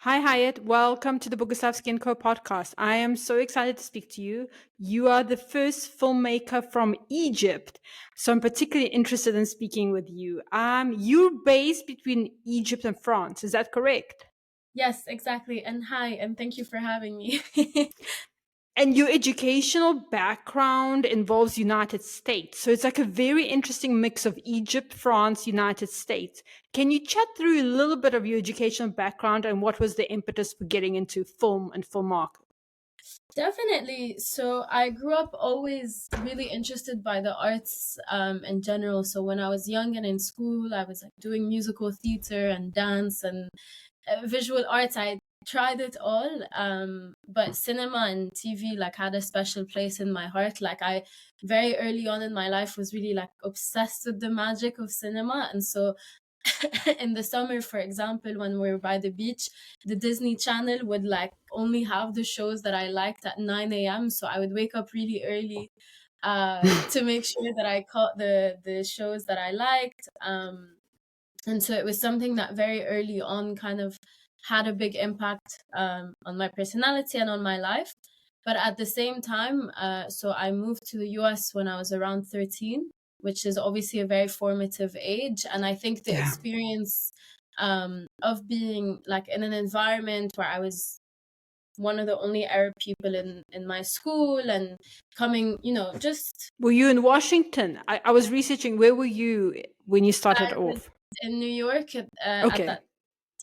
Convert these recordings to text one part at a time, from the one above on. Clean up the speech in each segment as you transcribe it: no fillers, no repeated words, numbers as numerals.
Hi, Hayat. Welcome to the Boguslavski & Co podcast. I am so excited to speak to you. You are the first filmmaker from Egypt, so I'm particularly interested in speaking with you. You're based between Egypt and France. Is that correct? Yes, exactly. And hi, and thank you for having me. And your educational background involves United States. So it's like a very interesting mix of Egypt, France, United States. Can you chat through a little bit of your educational background and what was the impetus for getting into film and film art? Definitely. So I grew up always really interested by the arts in general. So when I was young and in school, I was like doing musical theater and dance and visual arts. I tried it all, but cinema and TV like had a special place in my heart. Like I very early on in my life was really like obsessed with the magic of cinema, and so in the summer, for example, when we were by the beach, the Disney Channel would like only have the shows that I liked at 9 a.m. So I would wake up really early to make sure that I caught the shows that I liked. And so it was something that very early on kind of had a big impact on my personality and on my life. But at the same time, so I moved to the US when I was around 13, which is obviously a very formative age. And I think the Yeah. experience of being like in an environment where I was one of the only Arab people in my school and coming, just Were you in Washington? I was researching. Where were you when you started I was off? in New York at Okay. that,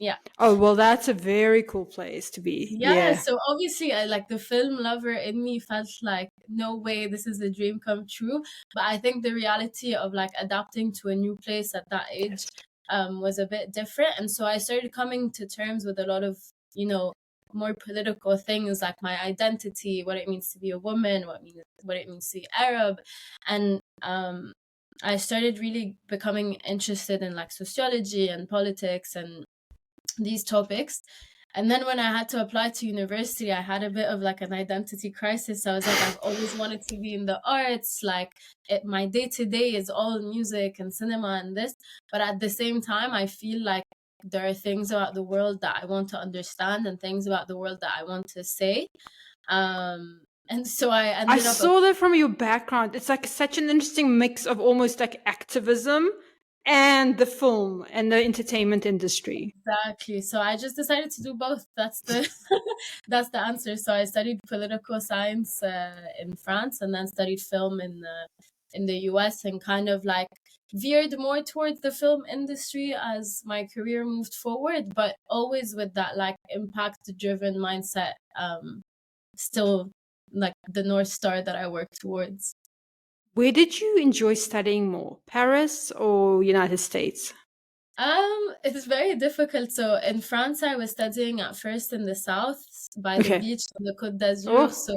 yeah. Oh, well, that's a very cool place to be. Yeah, Yeah. so obviously, I like the film lover in me felt like, no way, this is a dream come true. But I think the reality of like adapting to a new place at that age was a bit different. And so I started coming to terms with a lot of, you know, more political things like my identity, what it means to be a woman, what it means to be Arab. And I started really becoming interested in like sociology and politics and these topics. And then when I had to apply to university, I had a bit of like an identity crisis. I was like, I've always wanted to be in the arts. Like my day to day is all music and cinema and this. But at the same time, I feel like there are things about the world that I want to understand and things about the world that I want to say. And so I I ended up saw that from your background. It's like such an interesting mix of almost like activism and the film and the entertainment industry. exactly. So I just decided to do both. That's the that's the answer. So I studied political science in France, and then studied film in the US, and kind of like veered more towards the film industry as my career moved forward, but always with that like impact driven mindset. Still like the North Star that I work towards. Where did you enjoy studying more, Paris or United States? It's very difficult. So in France, I was studying at first in the south by the Okay. beach on the Côte d'Azur. Oh, So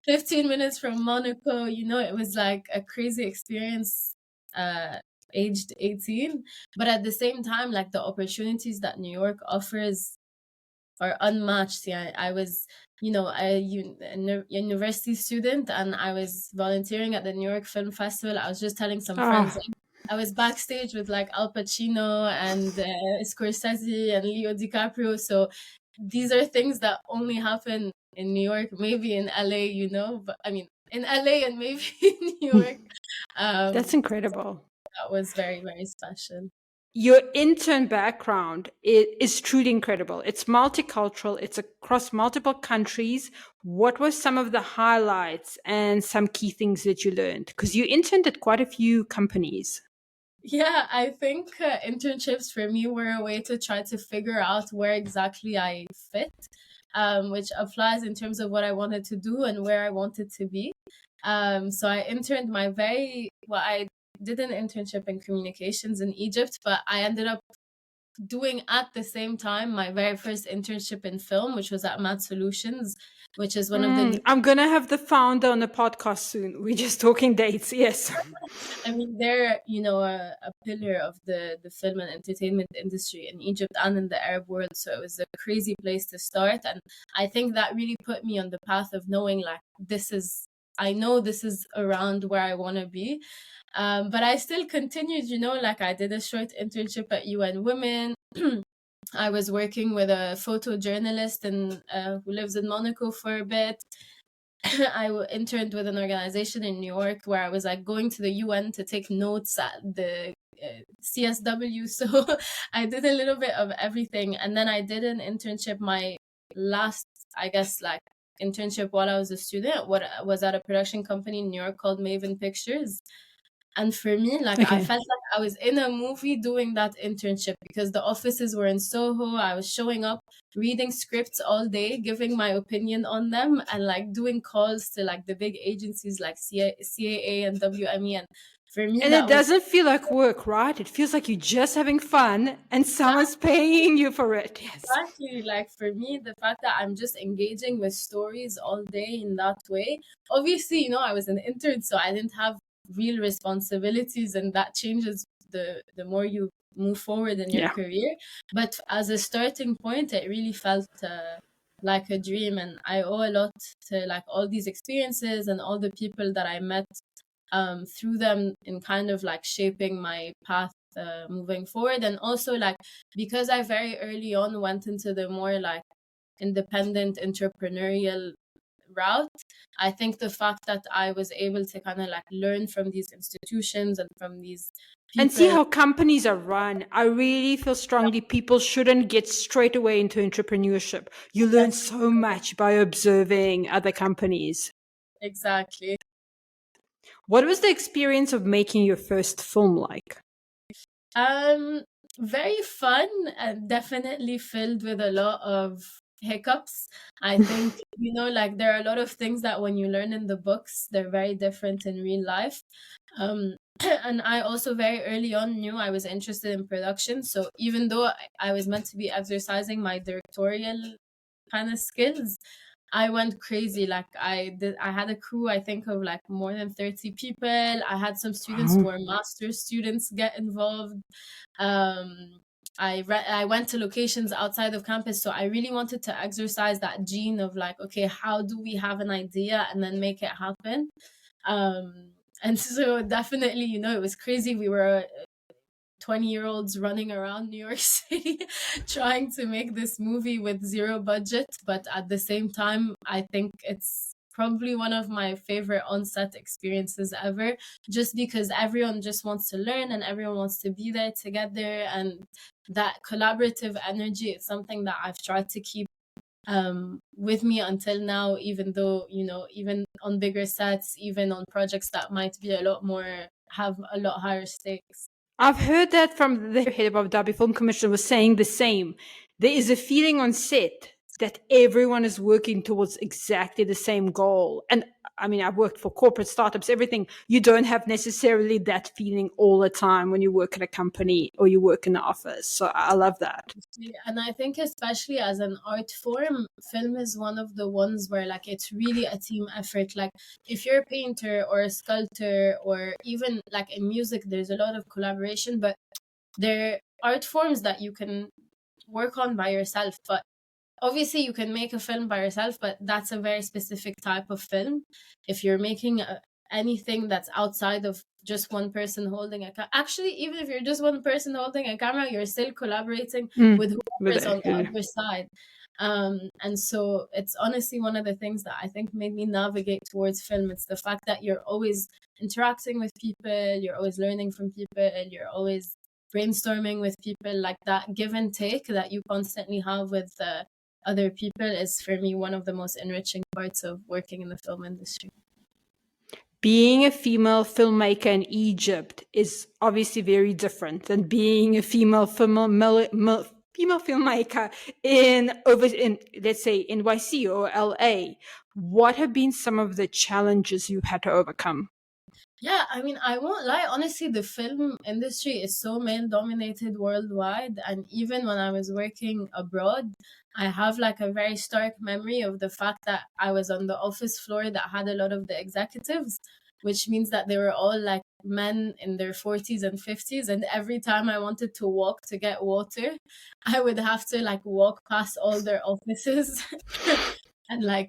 15 minutes from Monaco, it was like a crazy experience, uh, aged 18. But at the same time, like the opportunities that New York offers are unmatched. Yeah, I was, a university student, and I was volunteering at the New York Film Festival. I was just telling some friends, ah, like, I was backstage with like Al Pacino and Scorsese and Leo DiCaprio. So these are things that only happen in New York, maybe in LA, but I mean, in LA and maybe in New York. that's Um, incredible. that was very, very special. Your intern background is truly incredible. It's multicultural, it's across multiple countries. What were some of the highlights and some key things that you learned? Because you interned at quite a few companies. Yeah, I think internships for me were a way to try to figure out where exactly I fit, which applies in terms of what I wanted to do and where I wanted to be. So I interned I did an internship in communications in Egypt, but I ended up doing at the same time my very first internship in film, which was at Math Solutions, which is one of the I'm going to have the founder on the podcast soon. We're just talking dates. Yes. I mean, they're, a pillar of the film and entertainment industry in Egypt and in the Arab world. So it was a crazy place to start. And I think that really put me on the path of knowing, like, I know this is around where I want to be. But I still continued, like I did a short internship at UN Women. I was working with a photojournalist and who lives in Monaco for a bit. Interned with an organization in New York where I was like going to the UN to take notes at the CSW. So I did a little bit of everything. And then I did an internship, my last, I guess, like internship while I was a student, what was at a production company in New York called Maven Pictures. And for me, like I Okay. felt like I was in a movie doing that internship because the offices were in Soho. I was showing up, reading scripts all day, giving my opinion on them, and like doing calls to like the big agencies like CAA and WME. And for me, And it that was doesn't feel like work, right? It feels like you're just having fun and someone's paying you for it. Yes. exactly like for me, the fact that I'm just engaging with stories all day in that way. Obviously, I was an intern, so I didn't have real responsibilities, and that changes the more you move forward in your Yeah. career. But as a starting point, it really felt like a dream, and I owe a lot to like all these experiences and all the people that I met through them in kind of like shaping my path moving forward. And also like because I very early on went into the more like independent entrepreneurial route, I think the fact that I was able to kind of like learn from these institutions and from these And see people. how companies are run. I really feel strongly people shouldn't get straight away into entrepreneurship. You learn Yes, so much by observing other companies. exactly. What was the experience of making your first film like? Um, Very fun and definitely filled with a lot of hiccups. I think, like there are a lot of things that when you learn in the books, they're very different in real life. And I also very early on knew I was interested in production. So even though I was meant to be exercising my directorial kind of skills, I went crazy. Like I had a crew, I think, of like more than 30 people. I had some students who Wow. were master's students get involved. Um, I went to locations outside of campus, so I really wanted to exercise that gene of like, okay, how do we have an idea and then make it happen? And so definitely, it was crazy. We were 20-year-olds running around New York City trying to make this movie with zero budget. But at the same time, I think it's probably one of my favorite on-set experiences ever, just because everyone just wants to learn and everyone wants to be there together. And that collaborative energy is something that I've tried to keep with me until now, even though, even on bigger sets, even on projects that might be have a lot higher stakes. I've heard that from the head of Abu Dhabi Film Commission was saying the same. There is a feeling on set that everyone is working towards exactly the same goal. And I mean, I've worked for corporate startups, everything. You don't have necessarily that feeling all the time when you work at a company or you work in the office. So I love that. And I think especially as an art form, film is one of the ones where like it's really a team effort. Like if you're a painter or a sculptor or even like in music, there's a lot of collaboration, but there are art forms that you can work on by yourself. But obviously you can make a film by yourself, but that's a very specific type of film. If you're making anything that's outside of just one person holding actually, even if you're just one person holding a camera, you're still collaborating with whoever is on the Yeah. other side. And so it's honestly one of the things that I think made me navigate towards film. It's the fact that you're always interacting with people, you're always learning from people, you're always brainstorming with people. Like that give and take that you constantly have with other people is for me one of the most enriching parts of working in the film industry. Being a female filmmaker in Egypt is obviously very different than being a female female filmmaker in let's say NYC or LA. What have been some of the challenges you've had to overcome? Yeah, I mean, I won't lie. Honestly, the film industry is so male dominated worldwide. And even when I was working abroad, I have like a very stark memory of the fact that I was on the office floor that had a lot of the executives, which means that they were all like men in their 40s and 50s. And every time I wanted to walk to get water, I would have to like walk past all their offices. And like,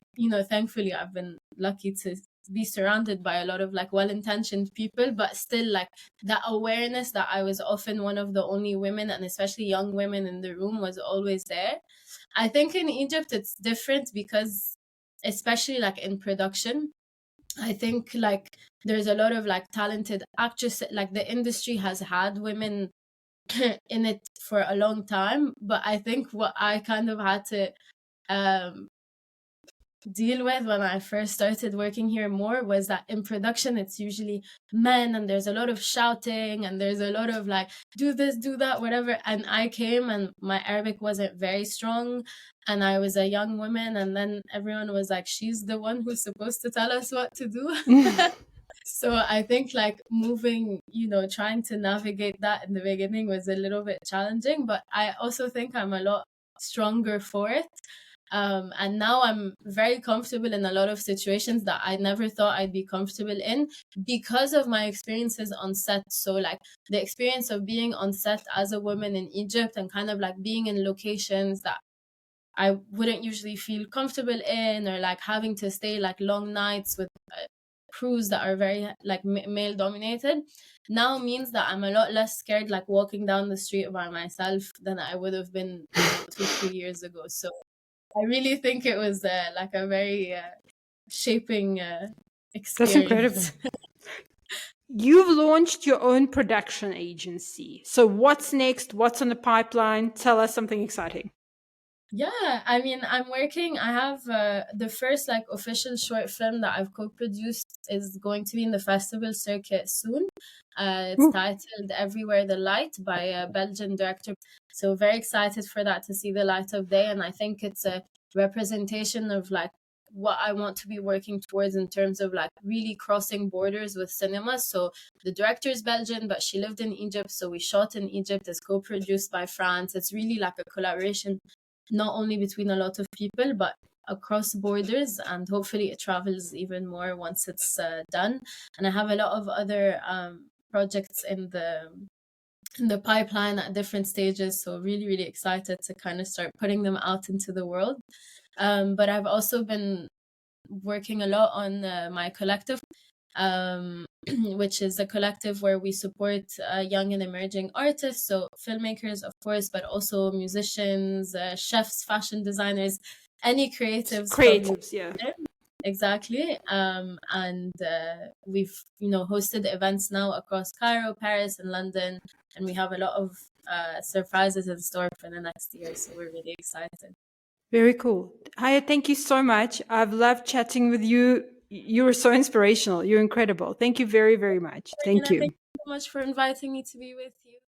thankfully, I've been lucky to be surrounded by a lot of like well-intentioned people, but still like that awareness that I was often one of the only women, and especially young women in the room, was always there. I think in Egypt it's different because, especially like in production, I think like there's a lot of like talented actresses. Like the industry has had women in it for a long time, but I think what I kind of had to um deal with when I first started working here more was that in production it's usually men, and there's a lot of shouting, and there's a lot of like, do this, do that, whatever. And I came and my Arabic wasn't very strong, and I was a young woman, and then everyone was like, she's the one who's supposed to tell us what to do. So I think like moving, trying to navigate that in the beginning was a little bit challenging, but I also think I'm a lot stronger for it. And now I'm very comfortable in a lot of situations that I never thought I'd be comfortable in because of my experiences on set. So, like the experience of being on set as a woman in Egypt, and kind of like being in locations that I wouldn't usually feel comfortable in, or like having to stay like long nights with crews that are very like male dominated, now means that I'm a lot less scared like walking down the street by myself than I would have been, 2-3 years ago. So I really think it was like a very shaping That's incredible. experience. You've launched your own production agency. So what's next? What's on the pipeline? Tell us something exciting. Yeah, I mean, I have the first like official short film that I've co-produced is going to be in the festival circuit soon. It's Ooh, titled Everywhere the Light by a Belgian director. So very excited for that to see the light of day. And I think it's a representation of like what I want to be working towards in terms of like really crossing borders with cinema. So the director is Belgian, but she lived in Egypt. So we shot in Egypt. It's co-produced by France. It's really like a collaboration not only between a lot of people, but across borders, and hopefully it travels even more once it's done. And I have a lot of other projects in the pipeline at different stages, so really really excited to kind of start putting them out into the world. But I've also been working a lot on my collective, um, which is a collective where we support young and emerging artists, so filmmakers, of course, but also musicians, chefs, fashion designers, any creatives from creatives, yeah. there. Exactly. And we've, hosted events now across Cairo, Paris, and London, and we have a lot of surprises in store for the next year, so we're really excited. Very cool. Haya, thank you so much. I've loved chatting with you. You were so inspirational. You're incredible. Thank you very, very much. Thank Marina, thank you. you so much for inviting me to be with you.